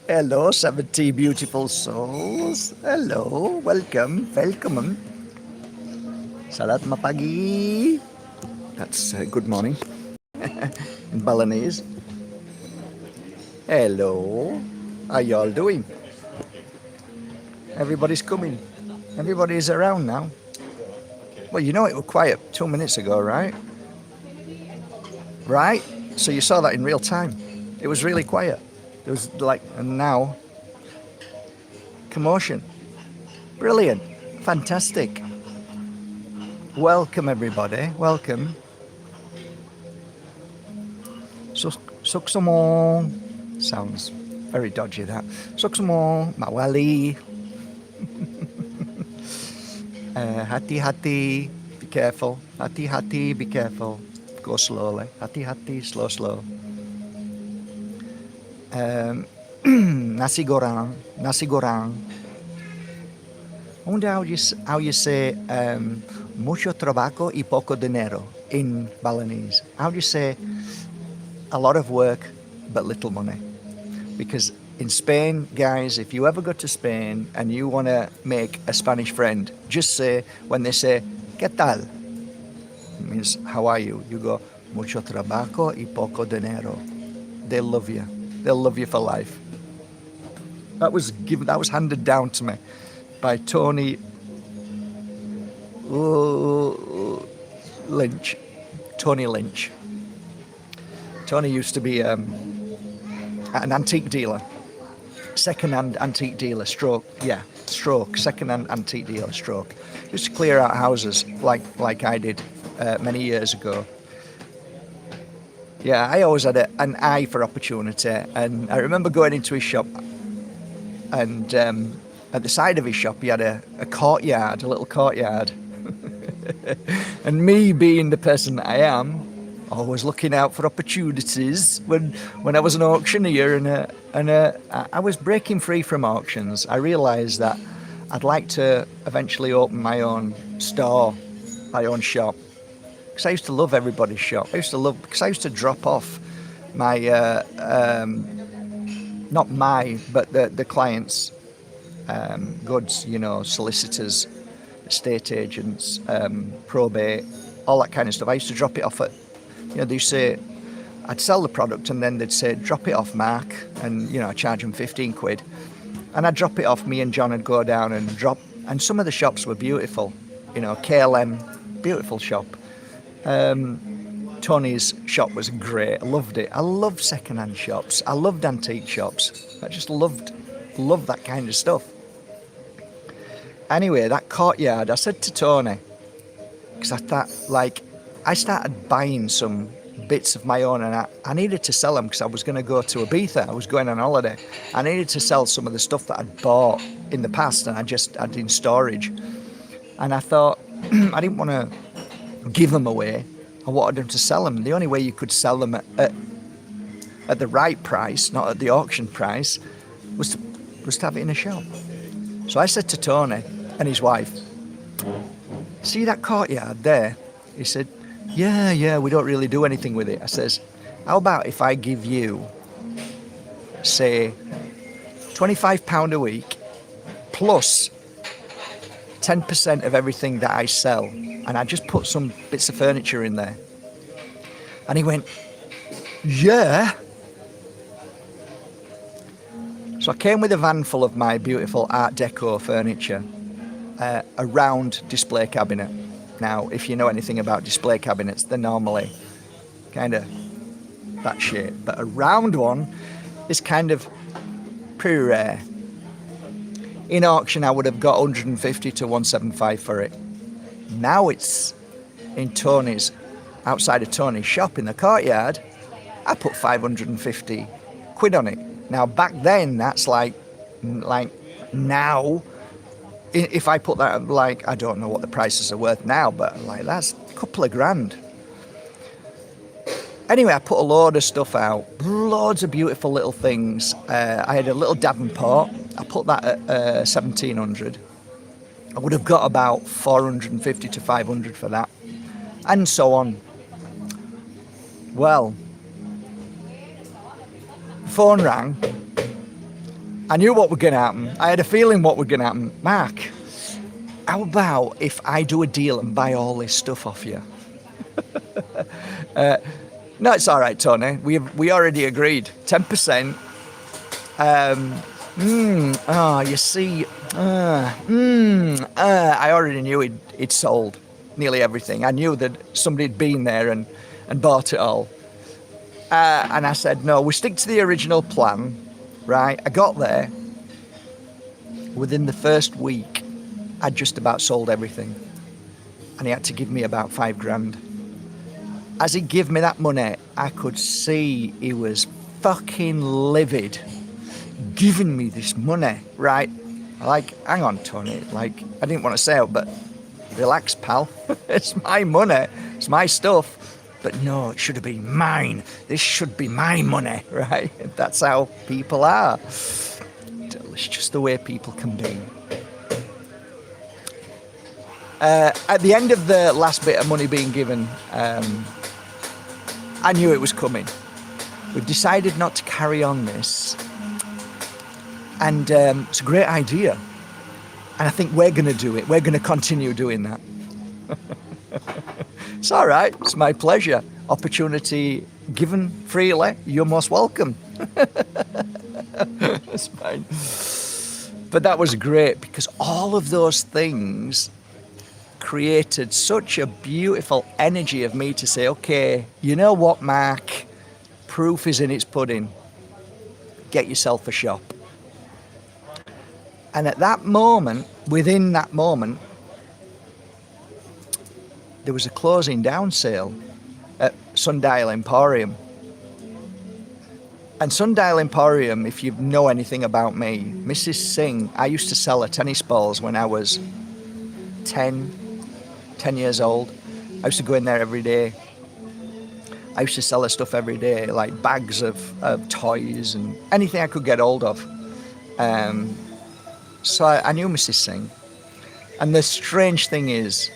Hello, 70 beautiful souls. Hello, welcome. Salat mapagi. That's good morning in Balinese. Hello, how y'all doing? Everybody's coming. Everybody's around now. Well, you know it was quiet 2 minutes ago, right? Right? So you saw that in real time. It was really quiet. It was like, and now, commotion. Brilliant. Fantastic. Welcome, everybody. Welcome. Suksamo. Sounds very dodgy, that. Suksamo. Mawali. Hati. Be careful. Hati. Be careful. Go slowly. Hati. Slow. Nasi goreng. I wonder how you say mucho trabajo y poco dinero in Balinese. How do you say a lot of work but little money? Because in Spain, guys, if you ever go to Spain and you want to make a Spanish friend, just say, when they say, ¿Qué tal? It means, how are you? You go, mucho trabajo y poco dinero. They'll love you. They'll love you for life. That was handed down to me by Tony Lynch. Tony Lynch. Tony used to be an antique dealer, second-hand antique dealer, second-hand antique dealer, stroke. Used to clear out houses like I did many years ago. Yeah, I always had an eye for opportunity, and I remember going into his shop, and at the side of his shop he had a courtyard, a little courtyard. And me being the person that I am, always looking out for opportunities when I was an auctioneer and I was breaking free from auctions. I realised that I'd like to eventually open my own store, my own shop. Because I used to love everybody's shop. Because I used to drop off my, not my, but the clients' goods, solicitors, estate agents, probate, all that kind of stuff. I used to drop it off at, they say, I'd sell the product and then they'd say, drop it off, Mark, and, I charge them 15 quid. And I'd drop it off, me and John would go down and drop, and some of the shops were beautiful, KLM, beautiful shop. Tony's shop was great. I loved it. I loved second-hand shops. I loved antique shops. I just loved that kind of stuff. Anyway, that courtyard, I said to Tony, because I thought, I started buying some bits of my own, and I needed to sell them because I was going to go to Ibiza. I was going on holiday. I needed to sell some of the stuff that I'd bought in the past, and I just had in storage. And I thought, I didn't want to give them away. I wanted them to sell them. The only way you could sell them at the right price, not at the auction price, was to have it in a shop. So I said to Tony and his wife, see that courtyard there? He said, yeah, we don't really do anything with it. I says, how about if I give you, say, £25 a week plus 10% of everything that I sell, and I just put some bits of furniture in there. And he went, yeah. So I came with a van full of my beautiful Art Deco furniture, a round display cabinet. Now, if you know anything about display cabinets, they're normally kind of that shape, but a round one is kind of pretty rare. In auction, I would have got 150 to 175 for it. Now it's in Tony's, outside of Tony's shop in the courtyard, I put 550 quid on it. Now back then, that's like now, if I put that, I don't know what the prices are worth now, but that's a couple of grand. Anyway, I put a load of stuff out, loads of beautiful little things. I had a little Davenport. I put that at 1,700. I would have got about 450 to 500 for that, and so on. Well, the phone rang, I knew what was going to happen. I had a feeling what was going to happen. Mark, how about if I do a deal and buy all this stuff off you? No, it's all right, Tony. We already agreed. 10%. You see, I already knew he'd sold nearly everything. I knew that somebody had been there and bought it all. And I said, no, we stick to the original plan, right? I got there. Within the first week, I'd just about sold everything. And he had to give me about $5,000. As he gave me that money, I could see he was fucking livid, giving me this money, right? Like, hang on, Tony, like, I didn't want to say it, but relax, pal. It's my money, it's my stuff. But no, it should have been mine. This should be my money, right? That's how people are. It's just the way people can be. At the end of the last bit of money being given, I knew it was coming. We've decided not to carry on this. And it's a great idea. And I think we're going to do it. We're going to continue doing that. It's all right. It's my pleasure. Opportunity given freely. You're most welcome. That's fine. But that was great because all of those things created such a beautiful energy of me to say, okay, you know what, Mark? Proof is in its pudding. Get yourself a shop. And at that moment, within that moment, there was a closing down sale at Sundial Emporium. And Sundial Emporium, if you know anything about me, Mrs. Singh, I used to sell her tennis balls when I was 10 years old. I used to go in there every day. I used to sell her stuff every day, like bags of toys and anything I could get hold of. So I knew Mrs. Singh. And the strange thing is,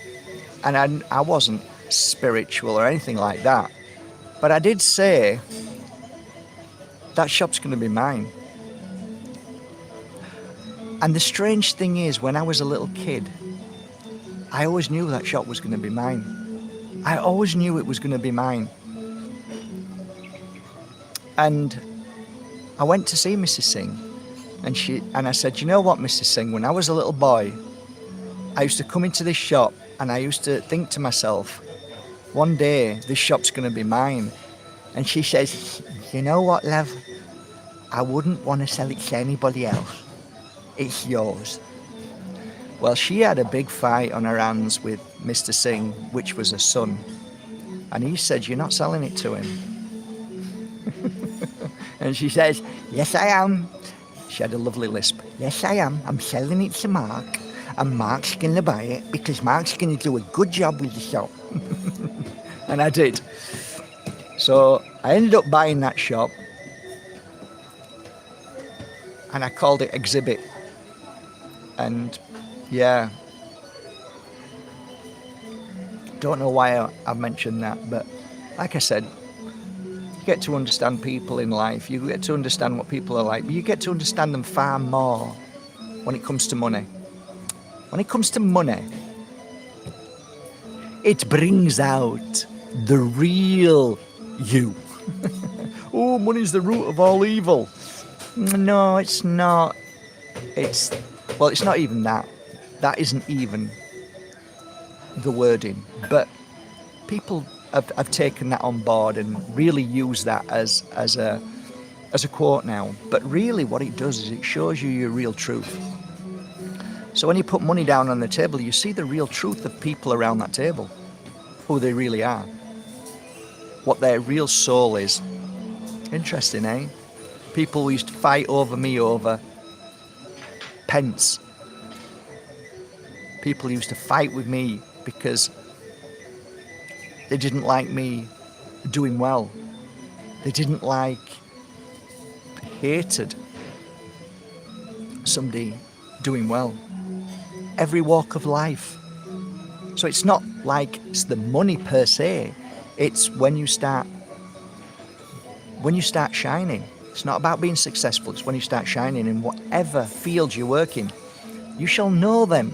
and I wasn't spiritual or anything like that, but I did say, that shop's going to be mine. And the strange thing is, when I was a little kid, I always knew that shop was going to be mine. I always knew it was going to be mine. And I went to see Mrs. Singh, and I said, you know what, Mrs. Singh, when I was a little boy, I used to come into this shop and I used to think to myself, one day this shop's going to be mine. And she says, you know what, love? I wouldn't want to sell it to anybody else. It's yours. Well, she had a big fight on her hands with Mr. Singh, which was her son. And he said, you're not selling it to him. And she says, yes, I am. She had a lovely lisp. Yes, I am. I'm selling it to Mark. And Mark's going to buy it because Mark's going to do a good job with the shop. And I did. So I ended up buying that shop. And I called it Exhibit. And yeah, don't know why I mentioned that, but like I said, you get to understand people in life, you get to understand what people are like, but you get to understand them far more when it comes to money. When it comes to money, it brings out the real you. Oh, money's the root of all evil. No, it's not. It's not even that. That isn't even the wording. But people have taken that on board and really use that as a quote now. But really what it does is it shows you your real truth. So when you put money down on the table, you see the real truth of people around that table, who they really are, what their real soul is. Interesting, eh? People used to fight over me over pence. People used to fight with me because they didn't like me doing well. They didn't like, hated somebody doing well. Every walk of life. So it's not like it's the money per se. It's when you start shining, It's not about being successful. It's when you start shining in whatever field you work in. You shall know them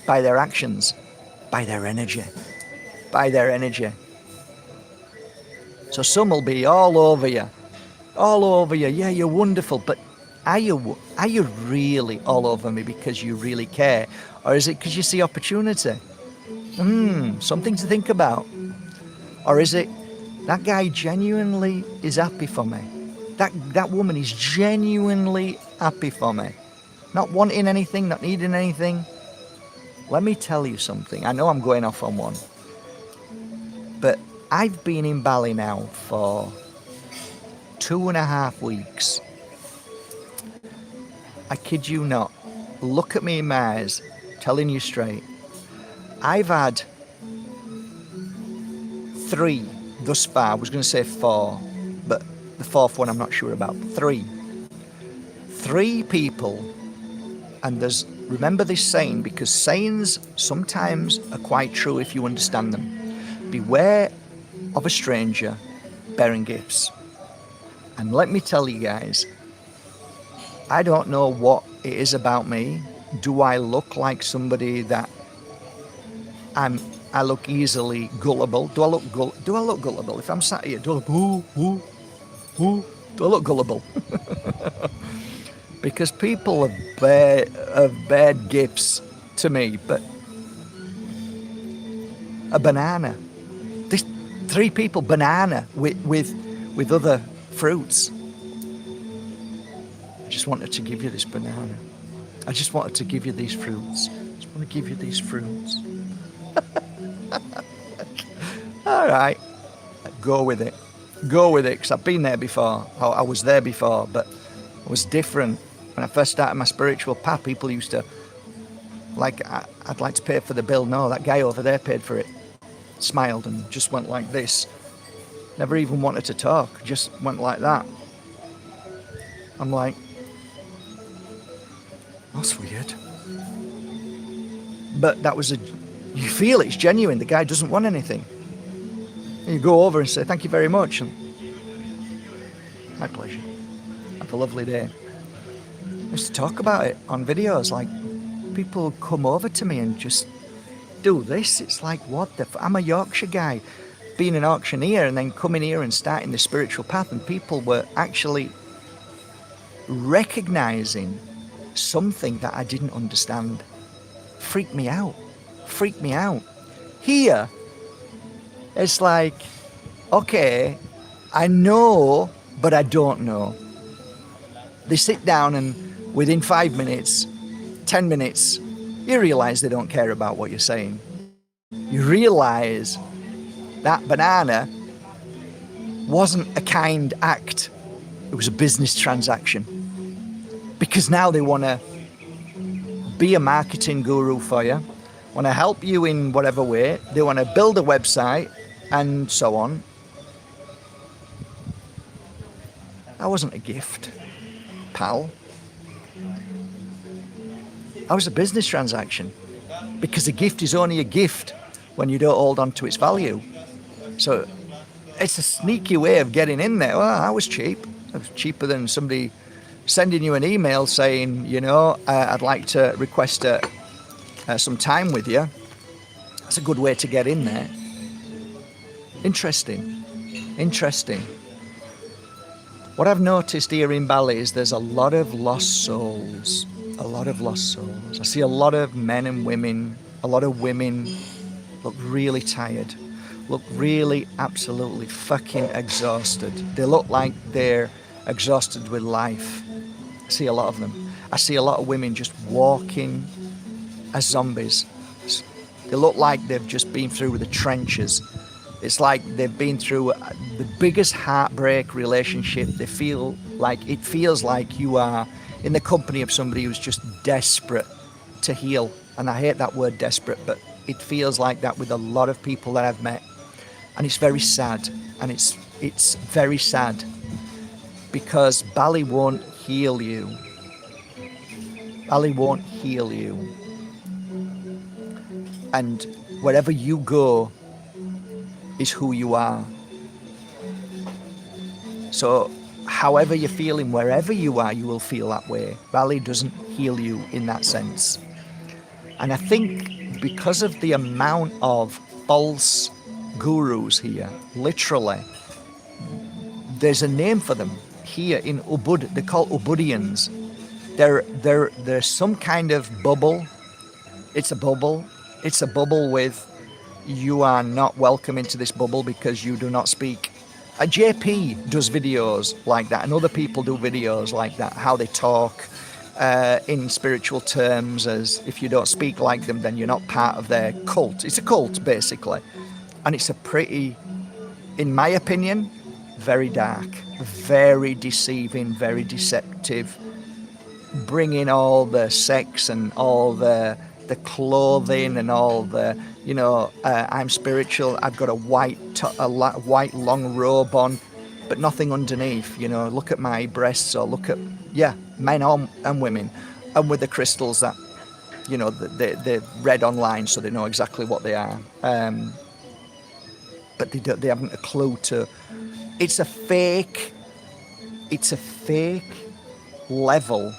by their actions, by their energy, by their energy. So some will be all over you. All over you. Yeah, you're wonderful, but are you really all over me because you really care? Or is it because you see opportunity? Something to think about. Or is it that guy genuinely is happy for me? That woman is genuinely happy for me. Not wanting anything, not needing anything. Let me tell you something. I know I'm going off on one. But I've been in Bali now for 2.5 weeks. I kid you not. Look at me in my eyes, telling you straight. I've had 3 thus far. I was going to say 4, but the 4th one I'm not sure about. 3 people, and remember this saying, because sayings sometimes are quite true if you understand them. Beware of a stranger bearing gifts. And let me tell you guys, I don't know what it is about me. Do I look like somebody that I look easily gullible? Do I look gullible? If I'm sat here, do I look, do I look gullible? Because people have bared gifts to me, but a banana. This 3 people, banana with other fruits. I just wanted to give you this banana. I just wanted to give you these fruits. I just want to give you these fruits. All right, go with it, because I've been there before. I was there before, but it was different. When I first started my spiritual path, people used to, I'd like to pay for the bill. No, that guy over there paid for it. Smiled and just went like this. Never even wanted to talk, just went like that. I'm like, that's weird. But you feel it's genuine. The guy doesn't want anything. And you go over and say, thank you very much. And, my pleasure. Have a lovely day. I used to talk about it on videos, like people come over to me and just do this. It's like, what the I'm a Yorkshire guy, being an auctioneer and then coming here and starting the spiritual path, and people were actually recognizing something that I didn't understand. Freaked me out. Here, it's like, okay, I know, but I don't know. They sit down and within 5 minutes, 10 minutes, you realize they don't care about what you're saying. You realize that banana wasn't a kind act. It was a business transaction. Because now they want to be a marketing guru for you, want to help you in whatever way. They want to build a website and so on. That wasn't a gift, pal. That was a business transaction. Because a gift is only a gift when you don't hold on to its value. So it's a sneaky way of getting in there. Well, I was cheap. I was cheaper than somebody sending you an email saying, I'd like to request some time with you. That's a good way to get in there. Interesting. What I've noticed here in Bali is there's a lot of lost souls. I see a lot of men and women, a lot of women look really tired, look really absolutely fucking exhausted. They look like they're exhausted with life. I see a lot of them. I see a lot of women just walking as zombies. They look like they've just been through the trenches. It's like they've been through the biggest heartbreak relationship. It feels like you are in the company of somebody who's just desperate to heal. And I hate that word desperate, but it feels like that with a lot of people that I've met. And it's very sad. And it's very sad because Bali won't heal you. Bali won't heal you. And wherever you go is who you are. So however you're feeling, wherever you are, you will feel that way. Bali doesn't heal you in that sense. And I think because of the amount of false gurus here, literally, there's a name for them here in Ubud. They're called Ubudians. They're some kind of bubble. It's a bubble. It's a bubble with, you are not welcome into this bubble because you do not speak. JP does videos like that, and other people do videos like that, how they talk in spiritual terms, as if you don't speak like them, then you're not part of their cult. It's a cult, basically. And it's a pretty, in my opinion, very dark, very deceiving, very deceptive, bringing all the sex and all the clothing and all the, I'm spiritual, I've got a white long robe on, but nothing underneath. Look at my breasts, or look at, men and women, and with the crystals that, they're read online, so they know exactly what they are, but they haven't a clue to. It's a fake level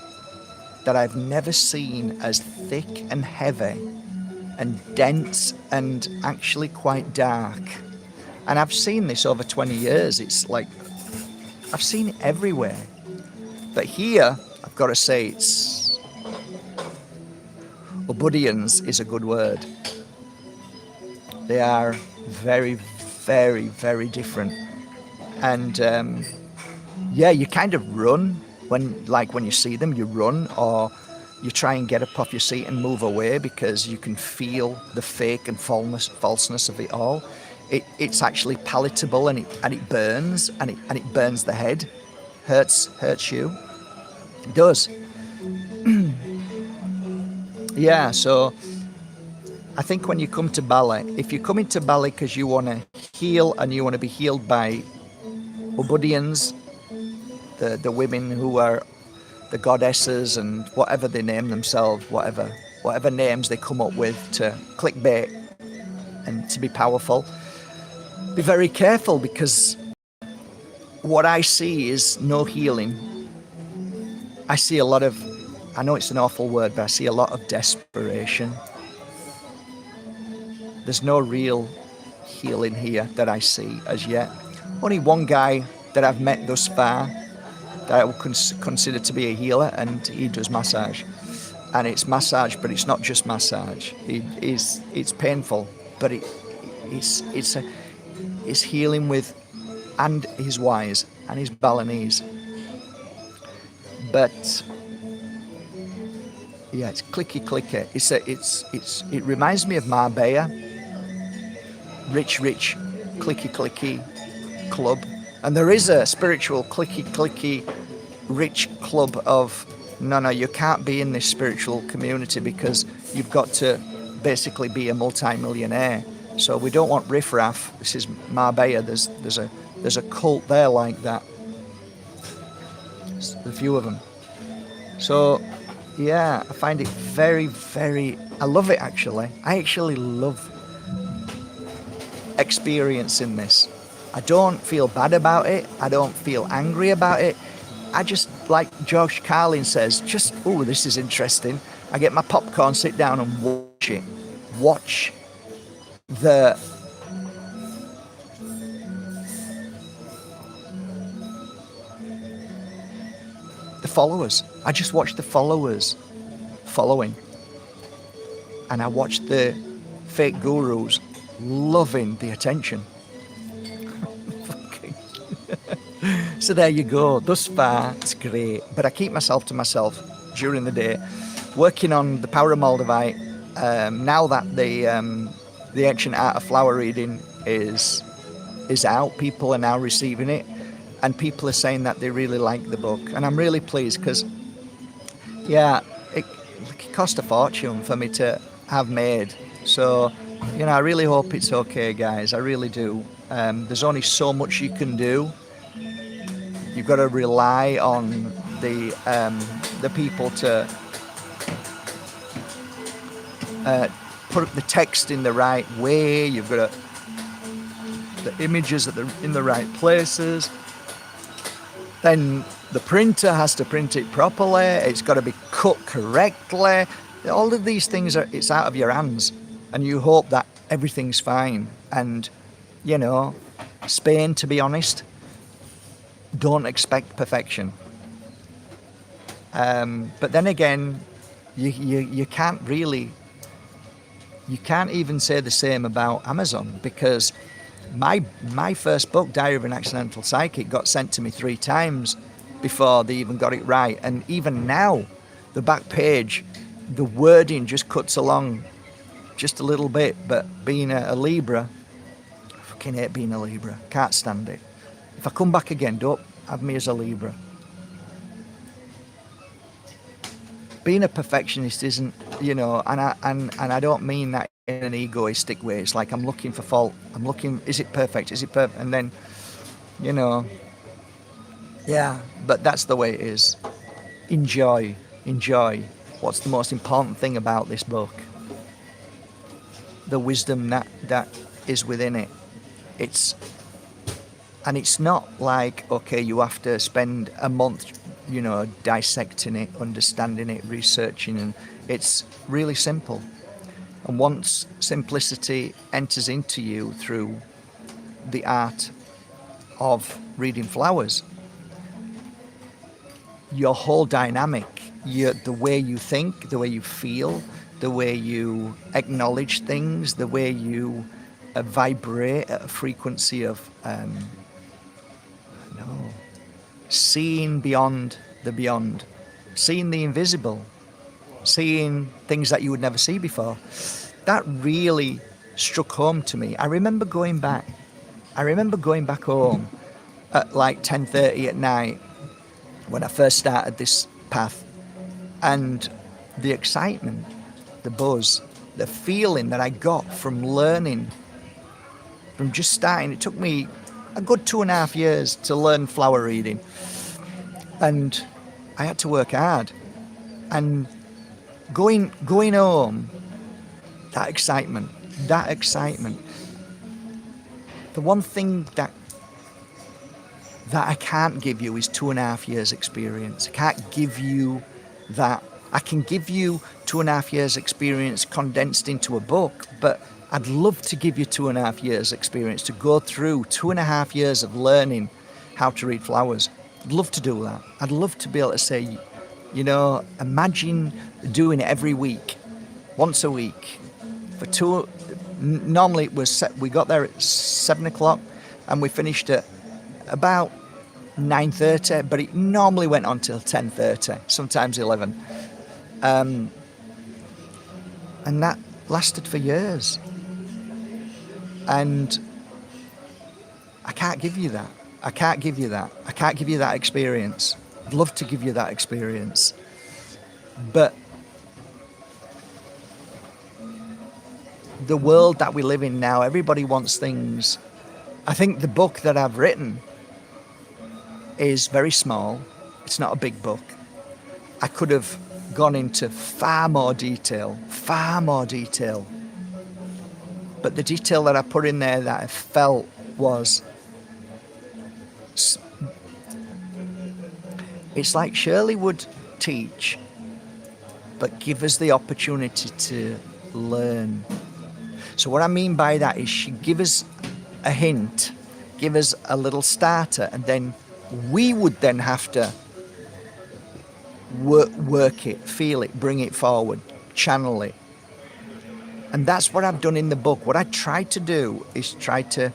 that I've never seen as thick and heavy and dense and actually quite dark. And I've seen this over 20 years. It's like, I've seen it everywhere. But here, I've got to say, it's Ubudians is a good word. They are very, very, very different. And you kind of run when you see them. You run, or you try and get up off your seat and move away, because you can feel the fake and falseness of it all. It's actually palatable, and it burns, and it burns the head, hurts you. It does. Yeah, so I think when you come to Bali, if you come into Bali because you want to heal and you want to be healed by Ubudians, the women who are the goddesses and whatever they name themselves, whatever names they come up with to clickbait and to be powerful, be very careful, because what I see is no healing. I see a lot of, I know it's an awful word, but I see a lot of desperation. There's no real healing here that I see as yet. Only one guy that I've met thus far that I would consider to be a healer, and he does massage. And it's massage, but it's not just massage. It's painful, but it's healing with, and he's wise, and he's Balinese. But yeah, it's clicky. It reminds me of Marbella. Rich, clicky club. And there is a spiritual clicky rich club of, no, you can't be in this spiritual community because you've got to basically be a multi-millionaire. So we don't want riffraff. This is Marbella. There's a cult there like that. There's a few of them. So yeah, I find it very, very, I love it actually. I actually love experiencing this. I don't feel bad about it. I don't feel angry about it. I just, like Josh Carlin says, this is interesting. I get my popcorn, sit down and watch it. Watch the followers. I just watch the followers following. And I watch the fake gurus loving the attention. So there you go. Thus far, it's great. But I keep myself to myself during the day, working on the power of Moldavite. Now that the ancient art of flower reading is out, people are now receiving it, and people are saying that they really like the book, and I'm really pleased, because it cost a fortune for me to have made. So I really hope it's okay, guys. I really do. There's only so much you can do. You've got to rely on the people to put the text in the right way. You've got to, the images in the right places. then the printer has to print it properly, it's got to be cut correctly. All of these things it's out of your hands, and you hope that everything's fine. And Spain, to be honest, don't expect perfection. But then again, you can't even say the same about Amazon, because my first book, Diary of an Accidental Psychic, got sent to me 3 times before they even got it right. And even now, the back page, the wording just cuts along just a little bit. But being a Libra, I fucking hate being a Libra. Can't stand it. If I come back again, don't have me as a Libra. Being a perfectionist isn't, and I don't mean that in an egoistic way. It's like I'm looking for fault. I'm looking, is it perfect? Is it perfect? And then, yeah, but that's the way it is. Enjoy. What's the most important thing about this book? The wisdom that is within it. It's not like, okay, you have to spend a month, dissecting it, understanding it, researching, and it's really simple. And once simplicity enters into you through the art of reading flowers, your whole dynamic, the way you think, the way you feel, the way you acknowledge things, the way you vibrate at a frequency of seeing beyond the beyond, seeing the invisible, seeing things that you would never see before. That really struck home to me. I remember going back home at like 10:30 at night when I first started this path, and the excitement, the buzz, the feeling that I got from learning, from just starting. It took me a good 2.5 years to learn flower reading, and I had to work hard. And going home, that excitement. The one thing that I can't give you is 2.5 years experience. I can't give you that. I can give you 2.5 years experience condensed into a book, but I'd love to give you 2.5 years experience, to go through 2.5 years of learning how to read flowers. I'd love to do that. I'd love to be able to say, imagine doing it every week, once a week. Normally we got there at 7 o'clock and we finished at about 9:30, but it normally went on till 10:30, sometimes 11. And that lasted for years. And I can't give you that. I can't give you that experience. I'd love to give you that experience. But the world that we live in now, everybody wants things. I think the book that I've written is very small. It's not a big book. I could have gone into far more detail. But the detail that I put in there that I felt was, it's like Shirley would teach, but give us the opportunity to learn. So what I mean by that is she'd give us a hint, give us a little starter, and then we would then have to work it, feel it, bring it forward, channel it. And that's what I've done in the book. What I try to do is try to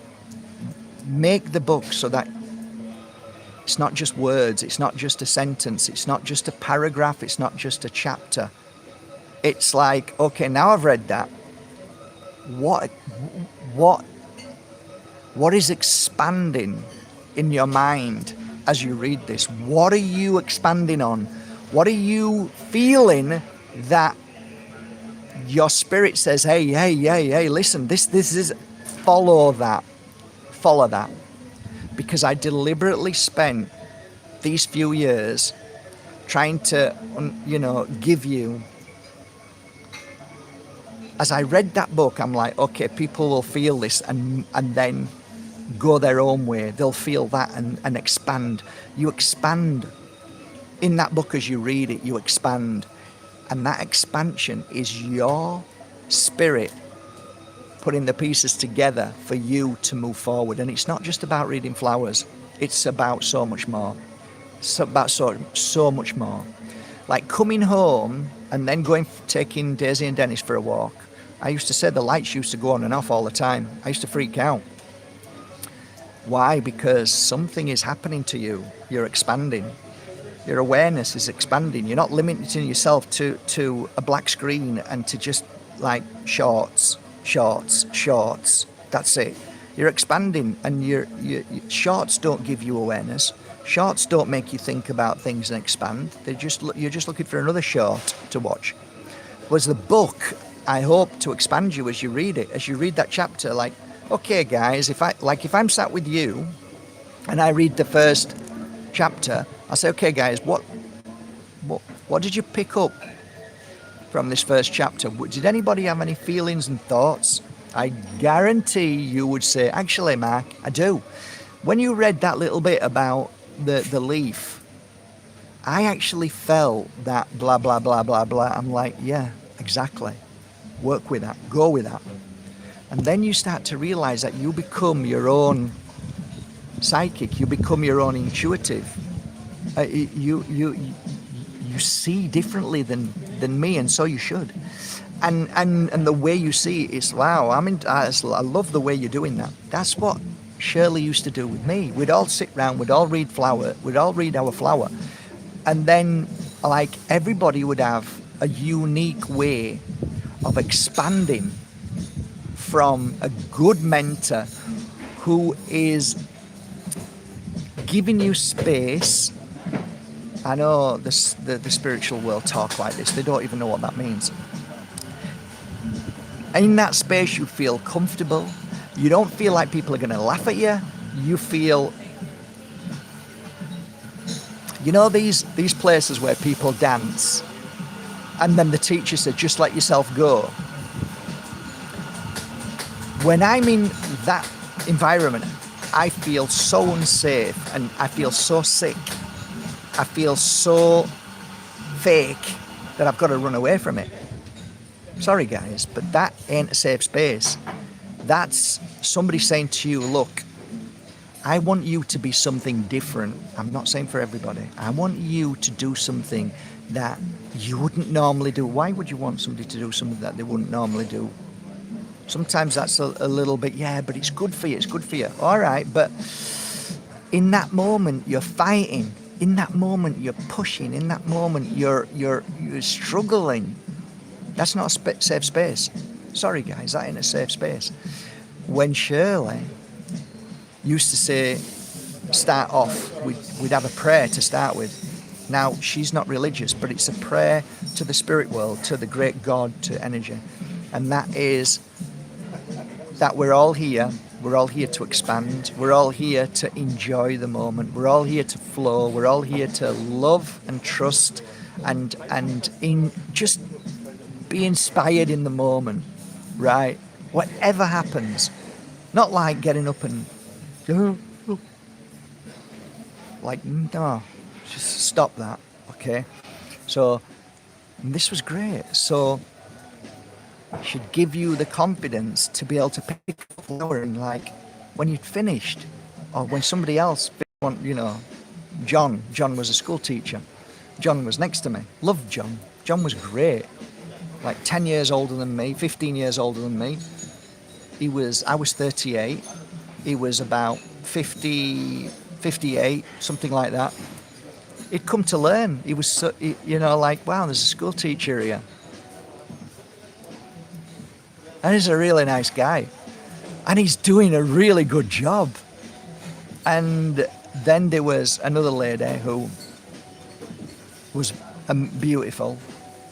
make the book so that it's not just words, it's not just a sentence, it's not just a paragraph, it's not just a chapter. It's like, okay, now I've read that. What is expanding in your mind as you read this? What are you expanding on? What are you feeling that your spirit says, hey, listen, this is, follow that. Because I deliberately spent these few years trying to, give you. As I read that book, I'm like, okay, people will feel this, and then go their own way. They'll feel that and expand. You expand in that book as you read it, you expand. And that expansion is your spirit putting the pieces together for you to move forward. And it's not just about reading flowers. It's about so much more. It's about so much more. Like coming home and then taking Daisy and Dennis for a walk. I used to say the lights used to go on and off all the time. I used to freak out. Why? Because something is happening to you. You're expanding. Your awareness is expanding. You're not limiting yourself to a black screen and to just like shorts. That's it. You're expanding, and your shorts don't give you awareness. Shorts don't make you think about things and expand. You're just looking for another short to watch. Whereas the book, I hope to expand you as you read it, as you read that chapter. Like, okay, guys, if I'm sat with you, and I read the first chapter, I say, okay, guys, what did you pick up from this first chapter? Did anybody have any feelings and thoughts? I guarantee you would say, actually, Mark, I do. When you read that little bit about the leaf, I actually felt that blah, blah, blah, blah, blah. I'm like, yeah, exactly. Work with that. Go with that. And then you start to realize that you become your own psychic. You become your own intuitive. You see differently than me, and so you should. And the way you see it is, wow, I love the way you're doing that. That's what Shirley used to do with me. We'd all sit round, we'd all read our flower. And then, like, everybody would have a unique way of expanding from a good mentor who is giving you space. I know the spiritual world talk like this. They don't even know what that means. In that space, you feel comfortable. You don't feel like people are going to laugh at you. You feel, you know, these places where people dance, and then the teacher said, just let yourself go. When I'm in that environment, I feel so unsafe, and I feel so sick. I feel so fake that I've got to run away from it. Sorry guys, but that ain't a safe space. That's somebody saying to you, look, I want you to be something different. I'm not saying for everybody. I want you to do something that you wouldn't normally do. Why would you want somebody to do something that they wouldn't normally do? Sometimes that's a little bit, yeah, but it's good for you, it's good for you. All right, but in that moment, you're fighting. In that moment, you're pushing. In that moment, you're struggling. That's not a safe space. Sorry, guys, that ain't a safe space. When Shirley used to say, start off, we'd have a prayer to start with. Now, she's not religious, but it's a prayer to the spirit world, to the great God, to energy. And that is that we're all here to expand, we're all here to enjoy the moment, we're all here to flow, we're all here to love and trust and in just be inspired in the moment, right? Whatever happens, not like getting up and like, no, just stop that, okay? So this was great. So should give you the confidence to be able to pick up a flower and, like, when you'd finished, or when somebody else, you know, John was a school teacher. John was next to me. Loved John. John was great. Like 10 years older than me, 15 years older than me. I was 38. He was about 50, 58, something like that. He'd come to learn. He was, so, you know, like, wow, there's a school teacher here. And he's a really nice guy. And he's doing a really good job. And then there was another lady who was beautiful.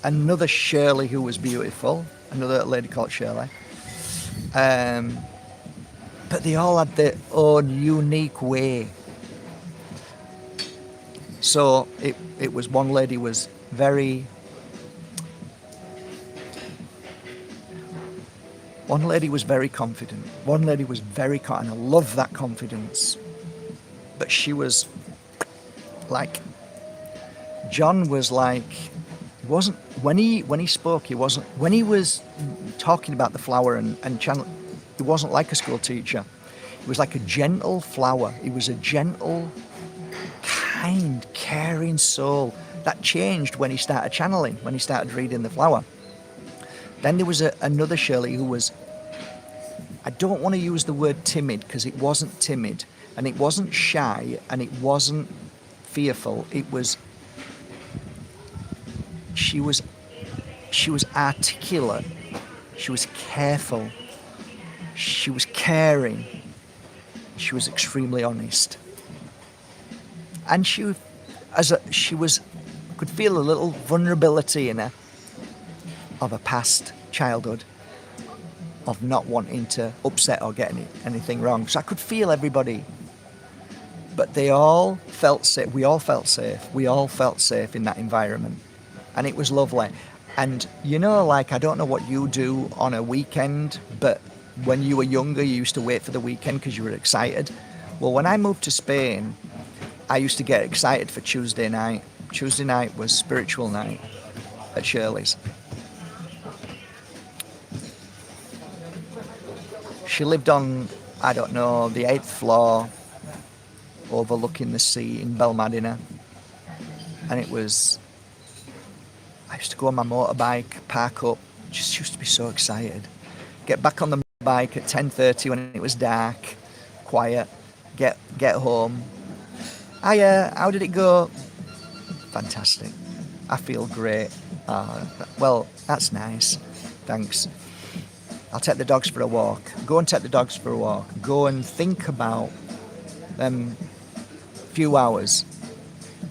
Another Shirley who was beautiful. Another lady called Shirley. But they all had their own unique way. So it was, one lady was very One lady was very confident. One lady was very confident. I love that confidence. But she was like, John was like, he wasn't, when he spoke, he wasn't, when he was talking about the flower and channel, he wasn't like a school teacher. He was like a gentle flower. He was a gentle, kind, caring soul. That changed when he started channeling, when he started reading the flower. Then there was another Shirley who was, I don't want to use the word timid because it wasn't timid and it wasn't shy and it wasn't fearful. It was, she was articulate, she was careful, she was caring, she was extremely honest. And she was, I could feel a little vulnerability in her of a past childhood, of not wanting to upset or get anything wrong. So I could feel everybody. But they all felt safe. We all felt safe. We all felt safe in that environment. And it was lovely. And you know, like, I don't know what you do on a weekend, but when you were younger, you used to wait for the weekend because you were excited. Well, when I moved to Spain, I used to get excited for Tuesday night. Tuesday night was spiritual night at Shirley's. She lived on, I don't know, the 8th floor, overlooking the sea in Belmadina. And it was, I used to go on my motorbike, park up, just used to be so excited. Get back on the bike at 10:30 when it was dark, quiet, get home. Hiya, how did it go? Fantastic. I feel great. Well, that's nice. Thanks. I'll take the dogs for a walk. Go and take the dogs for a walk. Go and think about them few hours.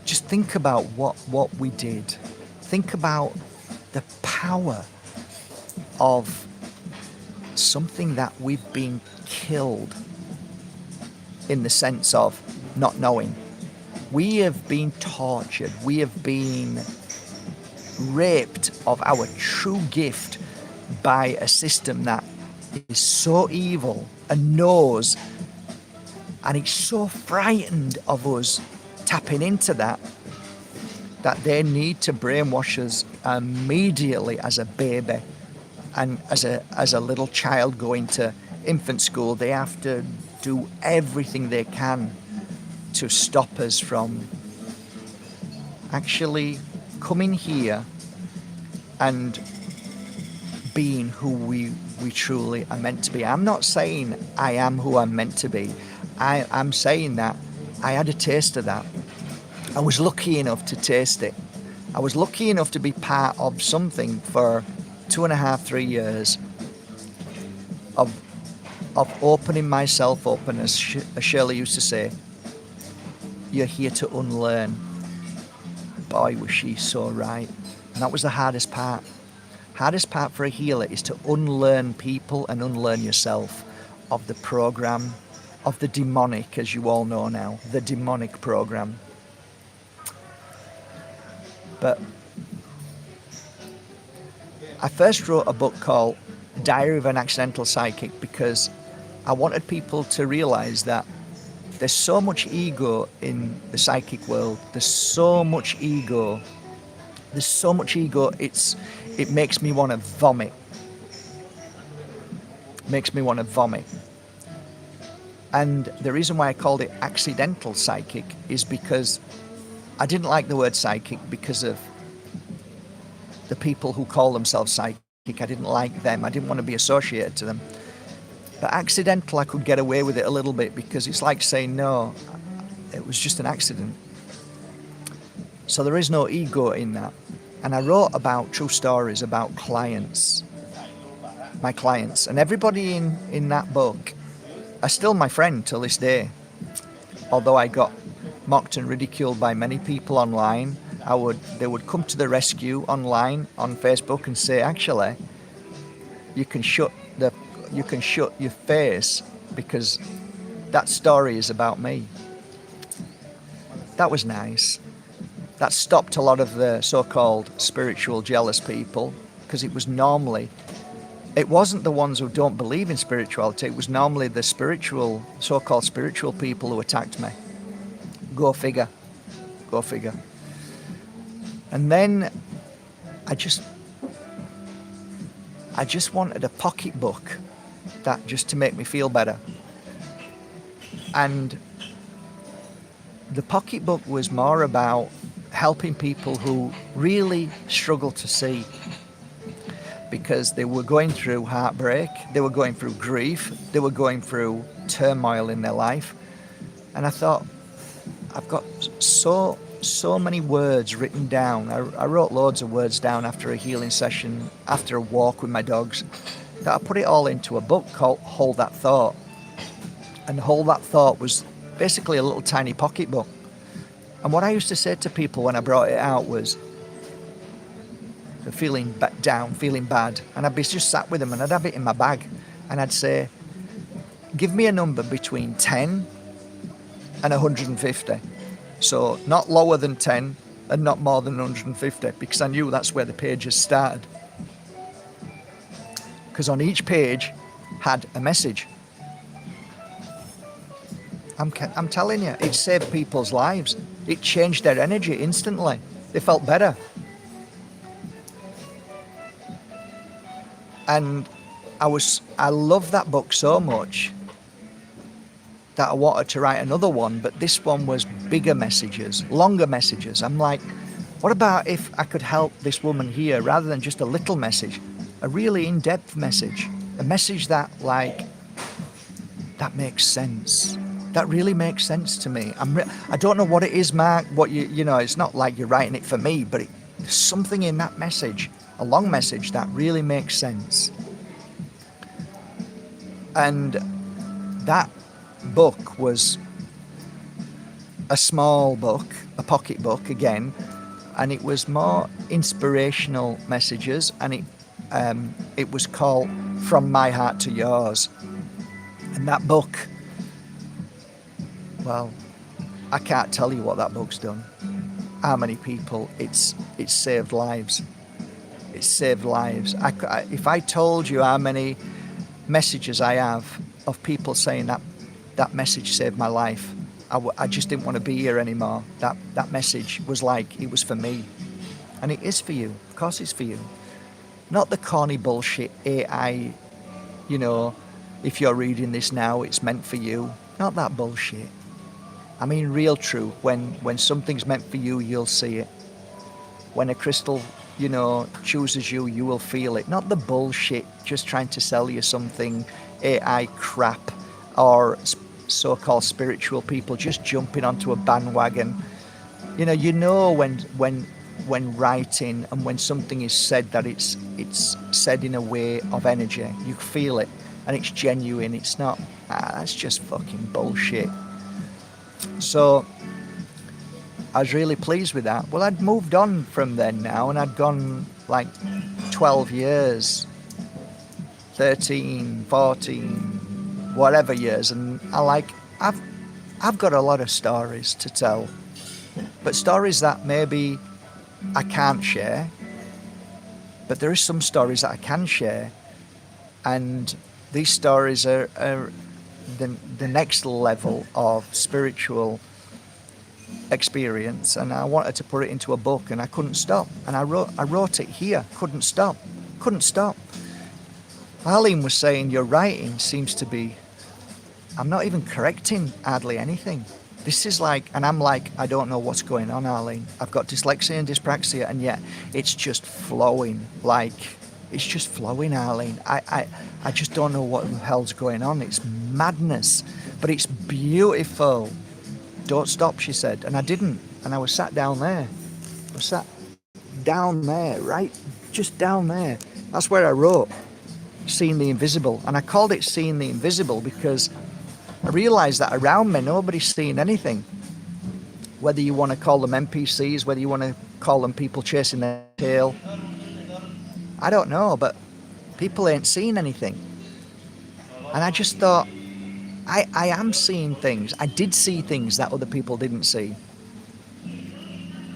Just think about what we did. Think about the power of something that we've been killed in the sense of not knowing. We have been tortured. We have been raped of our true gift by a system that is so evil and knows, and it's so frightened of us tapping into that they need to brainwash us immediately as a baby. And as a little child going to infant school, they have to do everything they can to stop us from actually coming here and being who we truly are meant to be. I'm not saying I am who I'm meant to be. I'm saying that I had a taste of that. I was lucky enough to taste it. I was lucky enough to be part of something for 2.5, 3 years of opening myself up, and as Shirley used to say, you're here to unlearn. Boy, was she so right. And that was the hardest part. Hardest part for a healer is to unlearn people and unlearn yourself of the program, of the demonic, as you all know now, the demonic program. But I first wrote a book called Diary of an Accidental Psychic because I wanted people to realize that there's so much ego in the psychic world. There's so much ego. It makes me want to vomit. And the reason why I called it accidental psychic is because I didn't like the word psychic because of the people who call themselves psychic. I didn't like them. I didn't want to be associated to them. But accidental, I could get away with it a little bit because it's like saying, no, it was just an accident. So there is no ego in that. And I wrote about true stories about clients, my clients. And everybody in that book are still my friend till this day. Although I got mocked and ridiculed by many people online, they would come to the rescue online on Facebook and say, actually, you can shut your face because that story is about me. That was nice. That stopped a lot of the so-called spiritual jealous people, because it was normally it wasn't the ones who don't believe in spirituality. It was normally the spiritual, so-called spiritual people who attacked me. Go figure. Go figure. And then I just wanted a pocketbook that just to make me feel better. And the pocketbook was more about helping people who really struggle to see, because they were going through heartbreak, they were going through grief, they were going through turmoil in their life. And I thought, I've got so many words written down. I wrote loads of words down after a healing session, after a walk with my dogs, that I put it all into a book called Hold That Thought. And Hold That Thought was basically a little tiny pocketbook. And what I used to say to people when I brought it out was, they're feeling down, feeling bad, and I'd be just sat with them and I'd have it in my bag and I'd say, give me a number between 10 and 150. So not lower than 10 and not more than 150, because I knew that's where the pages started. Because on each page had a message. I'm telling you, it saved people's lives. It changed their energy instantly. They felt better. And I loved that book so much that I wanted to write another one, but this one was bigger messages, longer messages. I'm like, what about if I could help this woman here rather than just a little message, a really in-depth message, a message that that makes sense. That really makes sense to me. I don't know what it is, Mark, what you know, it's not like you're writing it for me, but there's something in that message, a long message that really makes sense. And that book was a small book, a pocket book again, and it was more inspirational messages, and it was called From My Heart to Yours. And that book, well, I can't tell you what that book's done. How many people it's saved lives. It's saved lives. If I told you how many messages I have of people saying that message saved my life, I just didn't want to be here anymore. That message was like, it was for me. And it is for you. Of course it's for you. Not the corny bullshit AI, you know, if you're reading this now, it's meant for you. Not that bullshit. I mean real truth. When something's meant for you, you'll see it. When a crystal, you know, chooses you, you will feel it. Not the bullshit, just trying to sell you something, AI crap, or so-called spiritual people just jumping onto a bandwagon. You know when writing and when something is said that it's said in a way of energy. You feel it and it's genuine. It's not, that's just fucking bullshit. So I was really pleased with that. Well, I'd moved on from then now, and I'd gone like 12 years, 13, 14, whatever years, and I've got a lot of stories to tell, but stories that maybe I can't share, but there is some stories that I can share, and these stories are the next level of spiritual experience, and I wanted to put it into a book, and I couldn't stop, and I wrote it here. Couldn't stop. Arlene was saying your writing seems to be, I'm not even correcting hardly anything. This is like, and I'm like, I don't know what's going on, Arlene. I've got dyslexia and dyspraxia, and yet it's just flowing. Like, it's just flowing, Arlene. I just don't know what the hell's going on. It's madness, but it's beautiful. Don't stop, she said, and I didn't. And I was sat down there. I was sat down there, right? Just down there. That's where I wrote Seeing the Invisible. And I called it Seeing the Invisible because I realised that around me, nobody's seeing anything. Whether you want to call them NPCs, whether you want to call them people chasing their tail, I don't know, but people ain't seeing anything. And I just thought, I am seeing things. I did see things that other people didn't see.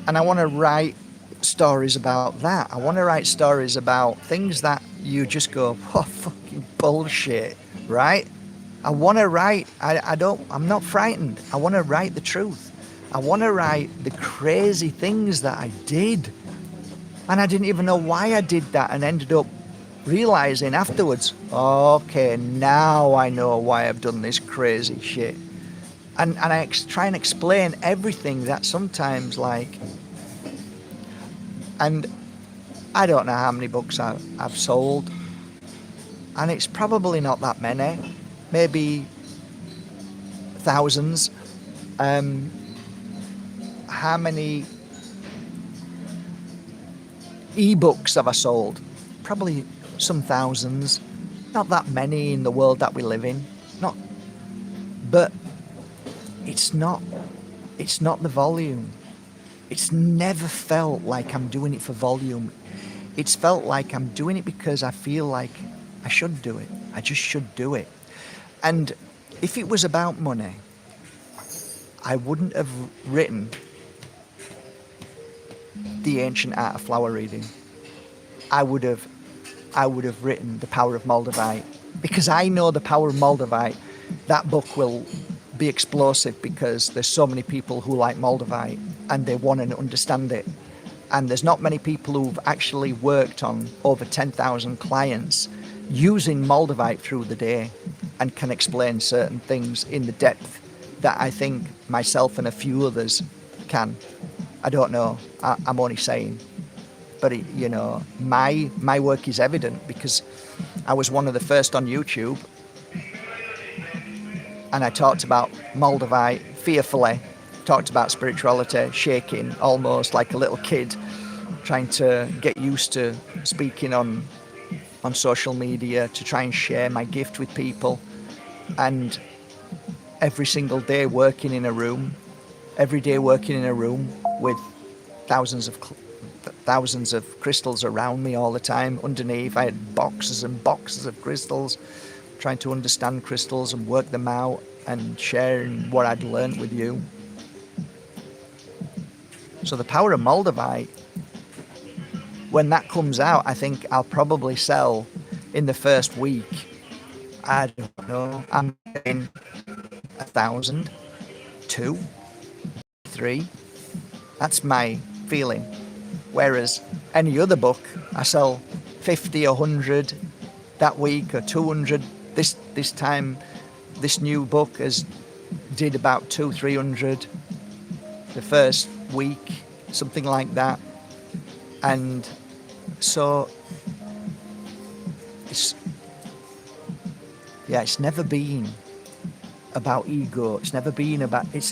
And I want to write stories about that. I want to write stories about things that you just go, oh, fucking bullshit, right? I want to write. I'm not frightened. I want to write the truth. I want to write the crazy things that I did. And I didn't even know why I did that, and ended up realizing afterwards, okay, now I know why I've done this crazy shit. And I try and explain everything that sometimes, like, and I don't know how many books I've sold, and it's probably not that many, maybe thousands. How many ebooks have I sold? Probably some thousands. Not that many in the world that we live in. Not, but it's not the volume. It's never felt like I'm doing it for volume. It's felt like I'm doing it because I feel like I should do it. I just should do it. And if it was about money, I wouldn't have written The Ancient Art of Flower Reading. I would have written The Power of Moldavite, because I know the power of Moldavite. That book will be explosive because there's so many people who like Moldavite and they want to understand it. And there's not many people who've actually worked on over 10,000 clients using Moldavite through the day and can explain certain things in the depth that I think myself and a few others can. I don't know. I'm only saying. But, my work is evident because I was one of the first on YouTube, and I talked about Moldavite fearfully, talked about spirituality, shaking almost like a little kid, trying to get used to speaking on social media, to try and share my gift with people. And every single day working in a room with thousands of crystals around me all the time. Underneath, I had boxes and boxes of crystals, trying to understand crystals and work them out and sharing what I'd learned with you. So the power of Moldavite, when that comes out, I think I'll probably sell in the first week, I don't know, I'm getting 1,000, 2, 3. That's my feeling. Whereas any other book, I sell 50 or 100 that week, or 200. This time, this new book did about 200-300 the first week, something like that. And so it's never been about ego. It's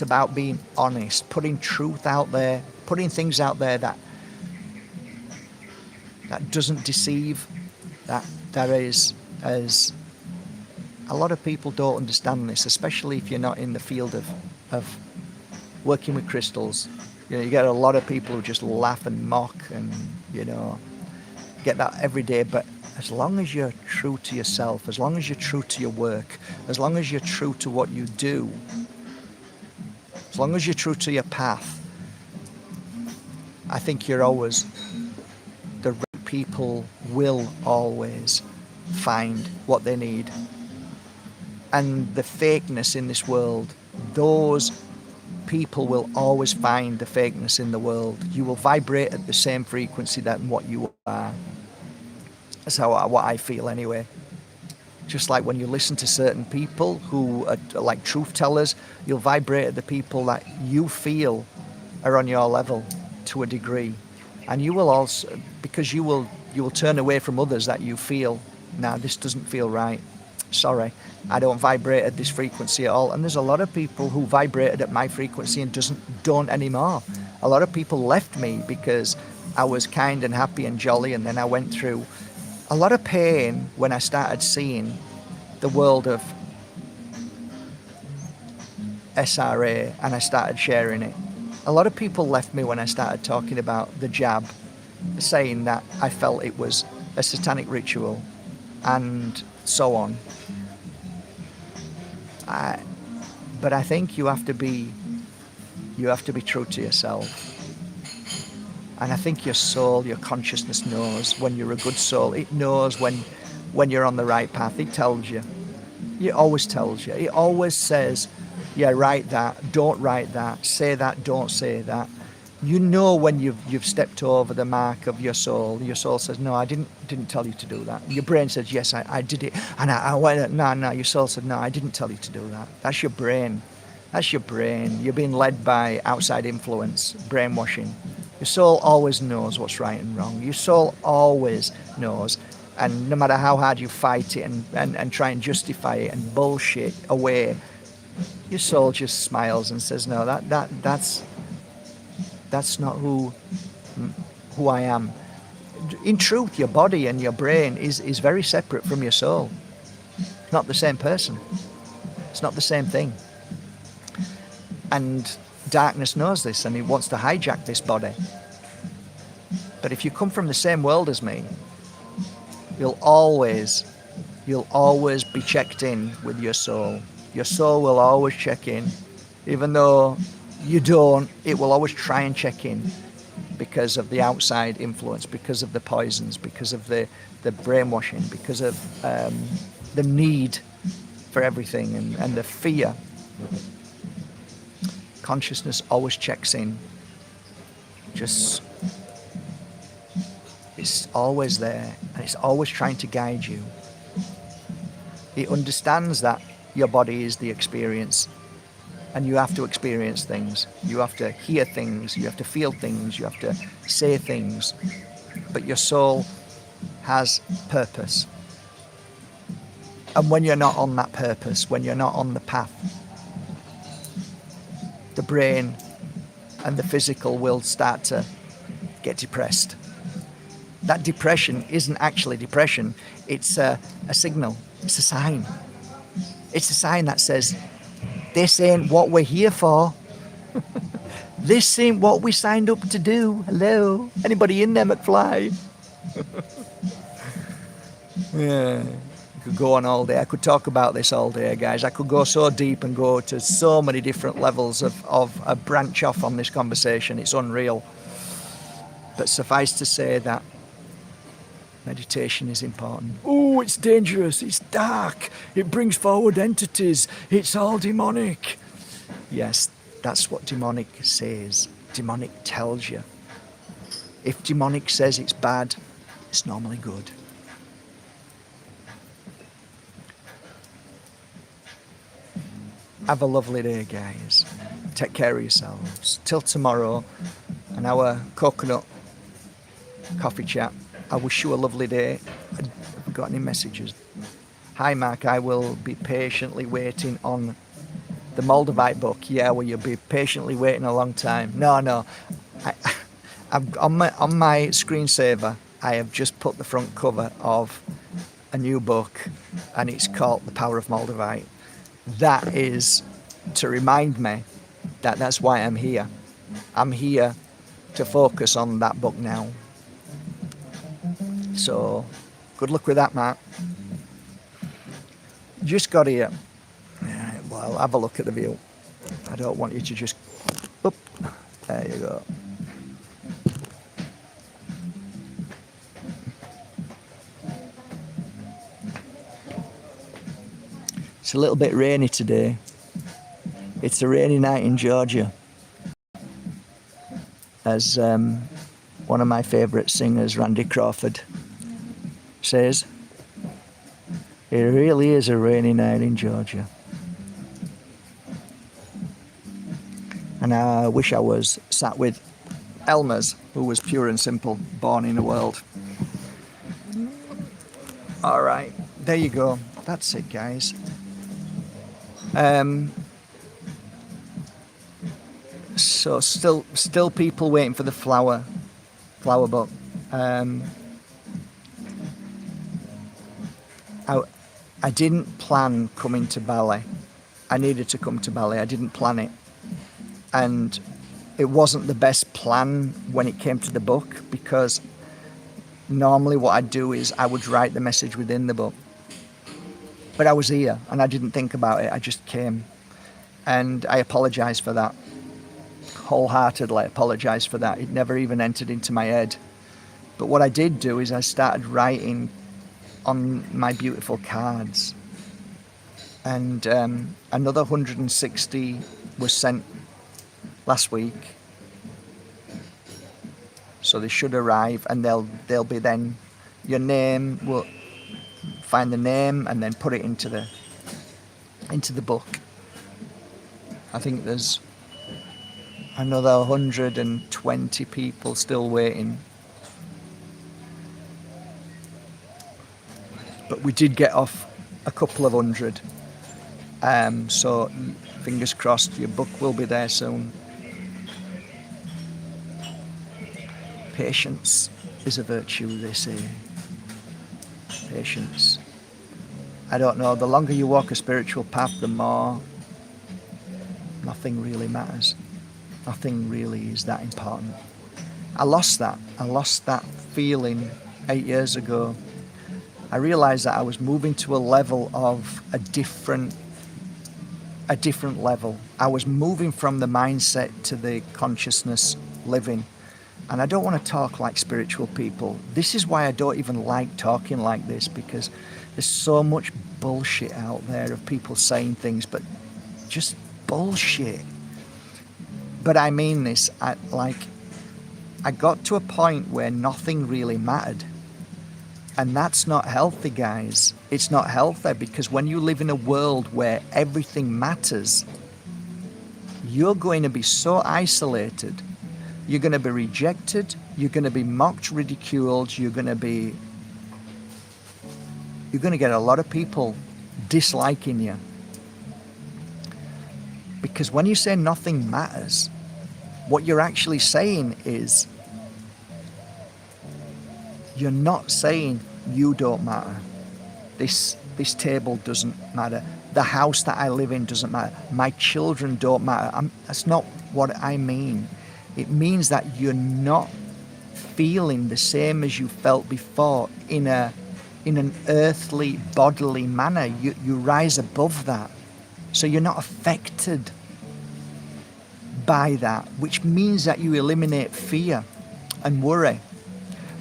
about being honest, putting truth out there, putting things out there that doesn't deceive, that is, as a lot of people don't understand this, especially if you're not in the field of working with crystals. You get a lot of people who just laugh and mock and, get that every day. But as long as you're true to yourself, as long as you're true to your work, as long as you're true to what you do, as long as you're true to your path, I think you're always, the right people will always find what they need. And the fakeness in this world, those people will always find the fakeness in the world. You will vibrate at the same frequency than what you are. That's what I feel anyway. Just like when you listen to certain people who are like truth tellers, you'll vibrate at the people that you feel are on your level to a degree. And you will also, because you will turn away from others that you feel, nah, this doesn't feel right. Sorry, I don't vibrate at this frequency at all. And there's a lot of people who vibrated at my frequency and don't anymore. A lot of people left me because I was kind and happy and jolly, and then I went through a lot of pain when I started seeing the world of SRA and I started sharing it. A lot of people left me when I started talking about the jab, saying that I felt it was a satanic ritual and so on. But I think you have to be true to yourself. And I think your soul, your consciousness knows when you're a good soul. It knows when you're on the right path. It tells you. It always tells you. It always says, yeah, write that, don't write that, say that, don't say that. You know when you've stepped over the mark of your soul. Your soul says, no, I didn't tell you to do that. Your brain says, yes, I did it. And I went, no. Your soul said, no, I didn't tell you to do that. That's your brain. That's your brain. You're being led by outside influence, brainwashing. Your soul always knows what's right and wrong. Your soul always knows. And no matter how hard you fight it and try and justify it and bullshit away, your soul just smiles and says, no, that's not who I am. In truth, your body and your brain is very separate from your soul. It's not the same person. It's not the same thing. And darkness knows this, and it wants to hijack this body. But if you come from the same world as me, you'll always be checked in with your soul. Your soul will always check in. Even though you don't, it will always try and check in because of the outside influence, because of the poisons, because of the brainwashing, because of the need for everything and the fear. Consciousness always checks in. It's always there, and it's always trying to guide you. It understands that your body is the experience, and you have to experience things. You have to hear things, you have to feel things, you have to say things. But your soul has purpose. And when you're not on that purpose, when you're not on the path, the brain and the physical will start to get depressed. That depression isn't actually depression. It's a signal. It's a sign. It's a sign that says, this ain't what we're here for. This ain't what we signed up to do. Hello? Anybody in there, McFly? Yeah. I could go on all day. I could talk about this all day, guys. I could go so deep and go to so many different levels of a branch off on this conversation. It's unreal. But suffice to say that meditation is important. Oh, it's dangerous. It's dark. It brings forward entities. It's all demonic. Yes, that's what demonic says. Demonic tells you. If demonic says it's bad, it's normally good. Have a lovely day, guys. Take care of yourselves. Till tomorrow, and our coconut coffee chat. I wish you a lovely day. Have you got any messages? Hi, Mark. I will be patiently waiting on the Moldavite book. Yeah, well, you'll be patiently waiting a long time. No. I've, on my screensaver, I have just put the front cover of a new book, and it's called The Power of Moldavite. That is to remind me that that's why I'm here. I'm here to focus on that book now. So, good luck with that, Matt. Just got here. Well, have a look at the view. I don't want you to just... Oop, there you go. It's a little bit rainy today. It's a rainy night in Georgia. As one of my favourite singers, Randy Crawford, says, it really is a rainy night in Georgia. And I wish I was sat with Elmer's, who was pure and simple, born in a world. All right, there you go. That's it, guys. So still people waiting for the flower book. I didn't plan coming to Bali. I needed to come to Bali. I didn't plan it. And it wasn't the best plan when it came to the book, because normally what I'd do is I would write the message within the book. But I was here and I didn't think about it. I just came. And I apologise for that. wholeheartedly apologise for that. It never even entered into my head. But what I did do is I started writing on my beautiful cards. And another 160 was sent last week. So they should arrive, and they'll be then, your name, will find the name and then put it into the book. I think there's another 120 people still waiting. But we did get off a couple of hundred. So fingers crossed, your book will be there soon. Patience is a virtue, they say. Patience. I don't know, the longer you walk a spiritual path, the more nothing really matters. Nothing really is that important. I lost that feeling 8 years ago. I realised that I was moving to a level of a different level. I was moving from the mindset to the consciousness living. And I don't want to talk like spiritual people. This is why I don't even like talking like this, because there's so much bullshit out there of people saying things, but just bullshit. But I mean this, I got to a point where nothing really mattered. And that's not healthy, guys. It's not healthy, because when you live in a world where everything matters, you're going to be so isolated. You're going to be rejected. You're going to be mocked, ridiculed. You're going to get a lot of people disliking you. Because when you say nothing matters, what you're actually saying is, you're not saying you don't matter. This table doesn't matter. The house that I live in doesn't matter. My children don't matter. That's not what I mean. It means that you're not feeling the same as you felt before in an earthly, bodily manner. You rise above that. So you're not affected by that, which means that you eliminate fear and worry.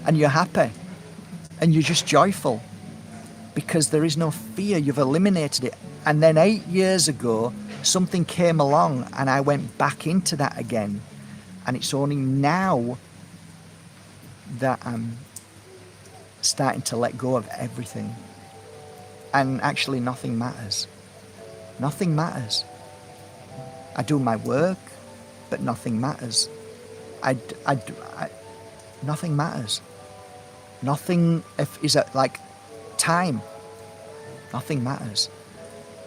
And you're happy, and you're just joyful, because there is no fear. You've eliminated it. And then 8 years ago, something came along, and I went back into that again. And it's only now that I'm starting to let go of everything. And actually, nothing matters. Nothing matters. I do my work, but nothing matters. Nothing matters. Nothing is like time. Nothing matters.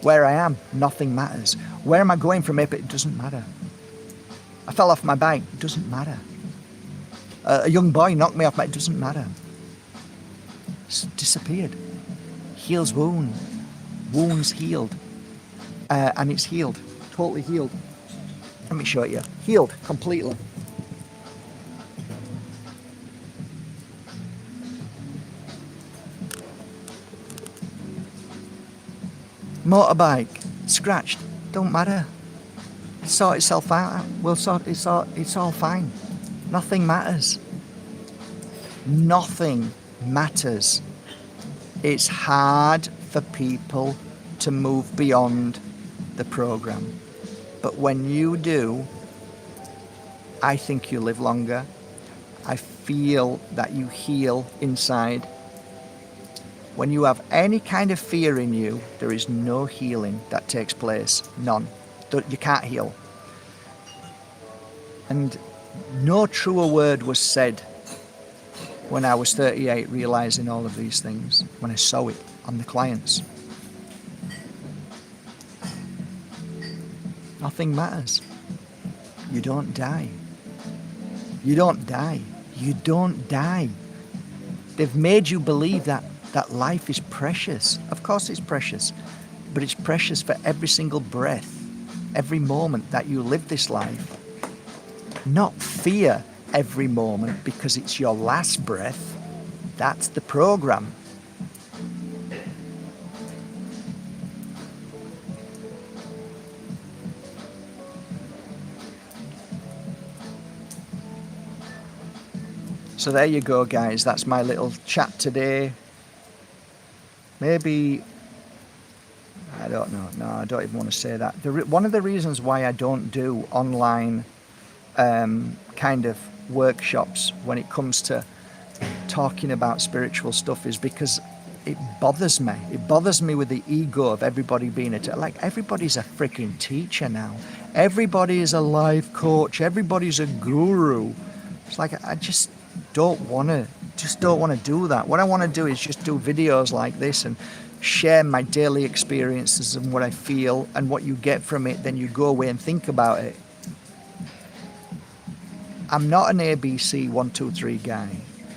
Where I am, nothing matters. Where am I going from here? It doesn't matter. I fell off my bike. It doesn't matter. A young boy knocked me off my. It doesn't matter. It's disappeared. Heals wound. Wounds healed. And it's healed. Totally healed. Let me show it you. Healed completely. Motorbike, scratched, don't matter. Sort itself out. We'll sort it's all fine. Nothing matters. Nothing matters. It's hard for people to move beyond the program. But when you do, I think you live longer. I feel that you heal inside. When you have any kind of fear in you, there is no healing that takes place. None. You can't heal. And no truer word was said when I was 38, realizing all of these things, when I saw it on the clients. Nothing matters. You don't die. You don't die. You don't die. They've made you believe that life is precious. Of course it's precious, but it's precious for every single breath, every moment that you live this life. Not fear every moment because it's your last breath. That's the program. So there you go, guys. That's my little chat today. Maybe, I don't know. No, I don't even want to say that. One of the reasons why I don't do online kind of workshops when it comes to talking about spiritual stuff is because it bothers me. It bothers me with the ego of everybody being like everybody's a freaking teacher now. Everybody is a life coach. Everybody's a guru. It's like I just don't want to do that. What I want to do is just do videos like this and share my daily experiences and what I feel, and what you get from it, then you go away and think about it. I'm not an ABC 1, 2, 3 guy.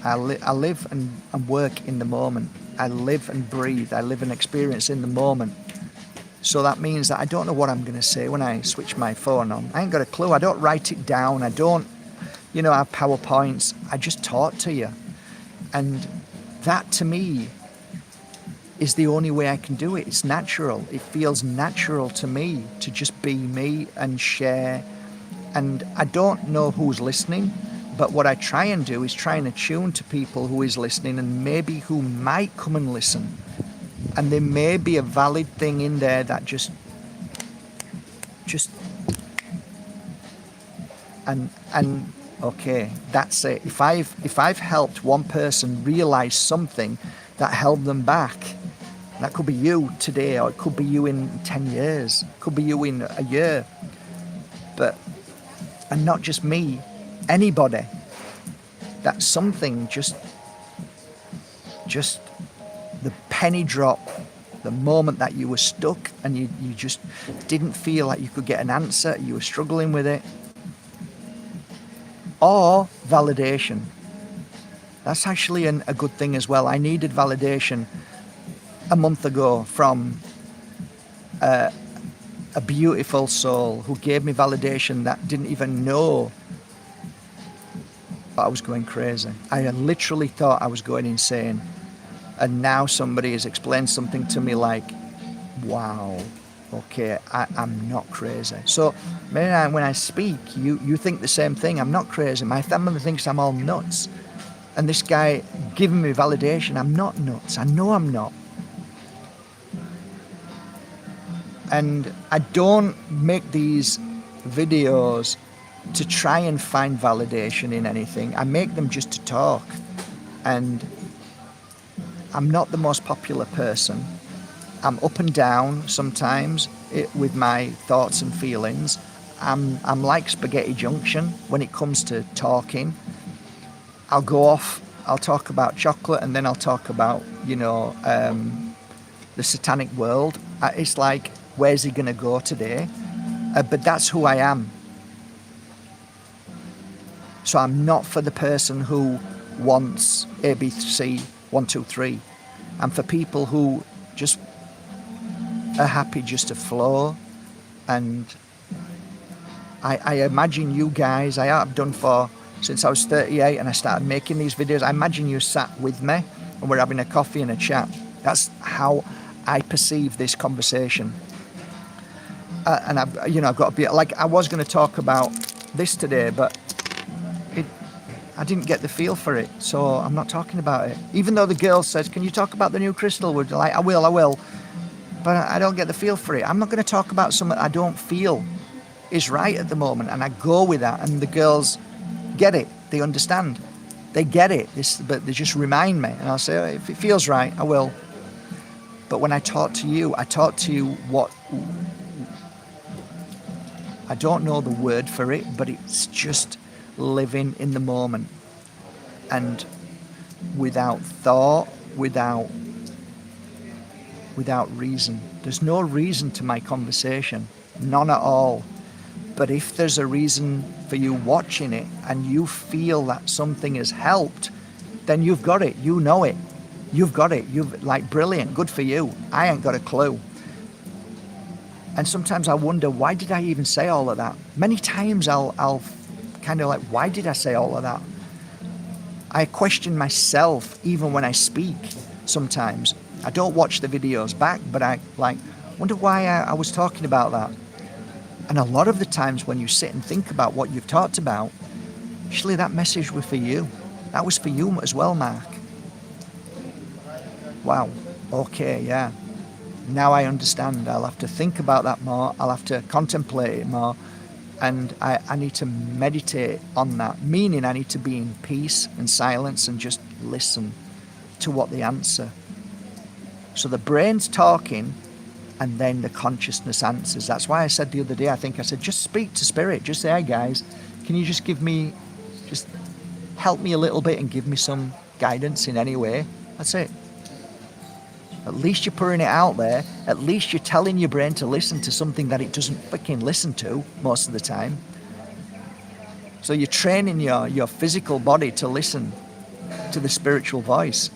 I live and work in the moment. I live and breathe. I live and experience in the moment. So that means that I don't know what I'm going to say when I switch my phone on. I ain't got a clue. I don't write it down. I don't, have PowerPoints. I just talk to you. And that to me is the only way I can do it. It's natural. It feels natural to me to just be me and share. And I don't know who's listening, but what I try and do is try and attune to people who is listening and maybe who might come and listen. And there may be a valid thing in there that just and okay, that's it. If I've helped one person realize something that held them back, that could be you today, or it could be you in 10 years, it could be you in a year. And not just me, anybody. That something just the penny drop, the moment that you were stuck and you just didn't feel like you could get an answer, you were struggling with it. Or validation. That's actually a good thing as well. I needed validation a month ago from a beautiful soul who gave me validation that didn't even know that I was going crazy. I literally thought I was going insane. And now somebody has explained something to me like, wow, okay, I'm not crazy. So when I speak, you think the same thing. I'm not crazy. My family thinks I'm all nuts. And this guy giving me validation, I'm not nuts. I know I'm not. And I don't make these videos to try and find validation in anything. I make them just to talk. And I'm not the most popular person. I'm up and down sometimes with my thoughts and feelings. I'm like Spaghetti Junction when it comes to talking. I'll go off, I'll talk about chocolate, and then I'll talk about, the satanic world. It's like, where's he going to go today? But that's who I am. So I'm not for the person who wants ABC 1, 2, 3. I'm for people who just are happy just to flow. And I imagine you guys, I have done since I was 38 and I started making these videos. I imagine you sat with me and we're having a coffee and a chat. That's how I perceive this conversation. And I've got to be like, I was going to talk about this today, but I didn't get the feel for it, so I'm not talking about it. Even though the girl says, can you talk about the new crystal? We're like, I will. But I don't get the feel for it. I'm not going to talk about something I don't feel is right at the moment. And I go with that. And the girls get it. They understand. They get it. But they just remind me. And I'll say, oh, if it feels right, I will. But when I talk to you what... I don't know the word for it, but it's just living in the moment, and without thought, without reason. There's no reason to my conversation, none at all. But if there's a reason for you watching it and you feel that something has helped, then you've got it. You know it. You've got it. You've brilliant. Good for you. I ain't got a clue. And sometimes I wonder, why did I even say all of that? Many times I'll kind of like, why did I say all of that? I question myself even when I speak sometimes. I don't watch the videos back, but I wonder why I was talking about that. And a lot of the times when you sit and think about what you've talked about, actually that message was for you. That was for you as well, Mark. Wow. Okay, yeah. Now I understand. I'll have to think about that more. I'll have to contemplate it more. And I need to meditate on that. Meaning I need to be in peace and silence and just listen to what the answer. So the brain's talking and then the consciousness answers. That's why I said the other day, I said, just speak to spirit. Just say, hey guys, can you just help me a little bit and give me some guidance in any way? That's it. At least you're putting it out there. At least you're telling your brain to listen to something that it doesn't freaking listen to most of the time. So you're training your physical body to listen to the spiritual voice.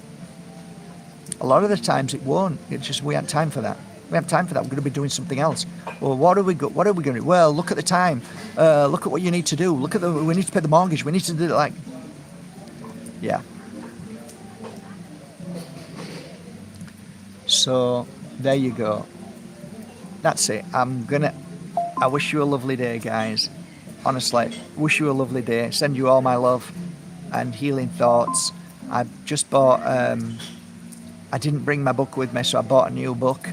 A lot of the times it won't. It's just we haven't time for that. We have time for that. We're going to be doing something else. Well, what are we going to do? Well, look at the time. Look at what you need to do. We need to pay the mortgage. We need to do it like, yeah. So there you go. That's it. I wish you a lovely day, guys. Honestly, wish you a lovely day. Send you all my love and healing thoughts. I've just bought, I didn't bring my book with me, so I bought a new book.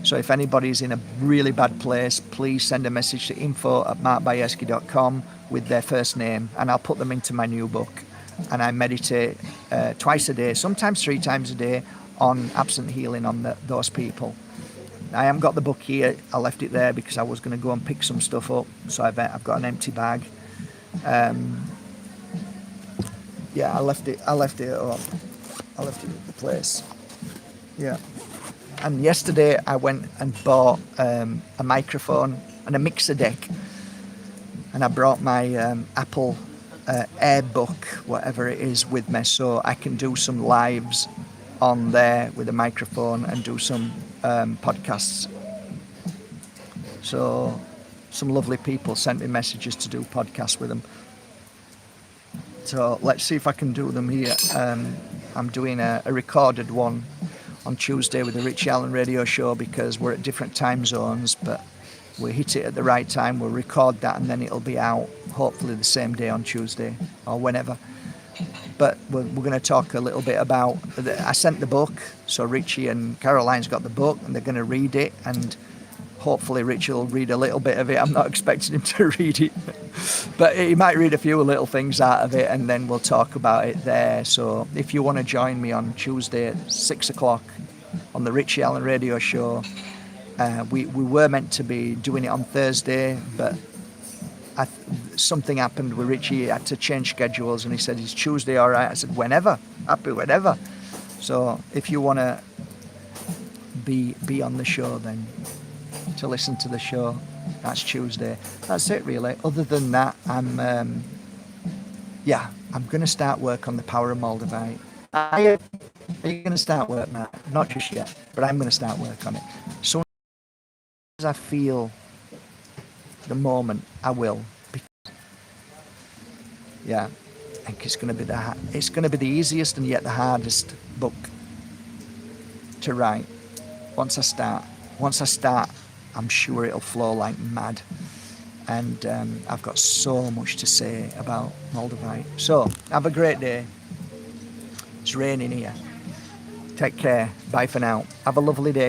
So if anybody's in a really bad place, please send a message to info@markbajerski.com with their first name, and I'll put them into my new book. And I meditate twice a day, sometimes 3 times a day, on absent healing on those people. I haven't got the book here. I left it there because I was going to go and pick some stuff up. So I've got an empty bag. Yeah, I left it at home. I left it at the place. Yeah. And yesterday I went and bought a microphone and a mixer deck. And I brought my Apple AirBook, whatever it is, with me, so I can do some lives on there with a microphone and do some podcasts. So some lovely people sent me messages to do podcasts with them. So let's see if I can do them here. I'm doing a recorded one on Tuesday with the Richie Allen radio show because we're at different time zones, but we hit it at the right time. We'll record that and then it'll be out hopefully the same day on Tuesday or whenever. But we're going to talk a little bit about, I sent the book, so Richie and Caroline's got the book and they're going to read it, and hopefully Richie will read a little bit of it. I'm not expecting him to read it, but he might read a few little things out of it, and then we'll talk about it there. So if you want to join me on Tuesday at 6 o'clock on the Richie Allen radio show, we were meant to be doing it on Thursday, but something happened with Richie. He had to change schedules, and he said, is Tuesday all right? I said, whenever, happy whenever. So if you want to be on the show, then to listen to the show, that's Tuesday. That's it really. Other than that, I'm going to start work on the power of Moldavite. Are you going to start work, Matt? Not just yet, but I'm going to start work on it. So as I feel the moment, I will. Yeah, I think it's going to be the easiest and yet the hardest book to write. Once I start, I'm sure it'll flow like mad. And I've got so much to say about Moldavite. So have a great day. It's raining here. Take care. Bye for now. Have a lovely day.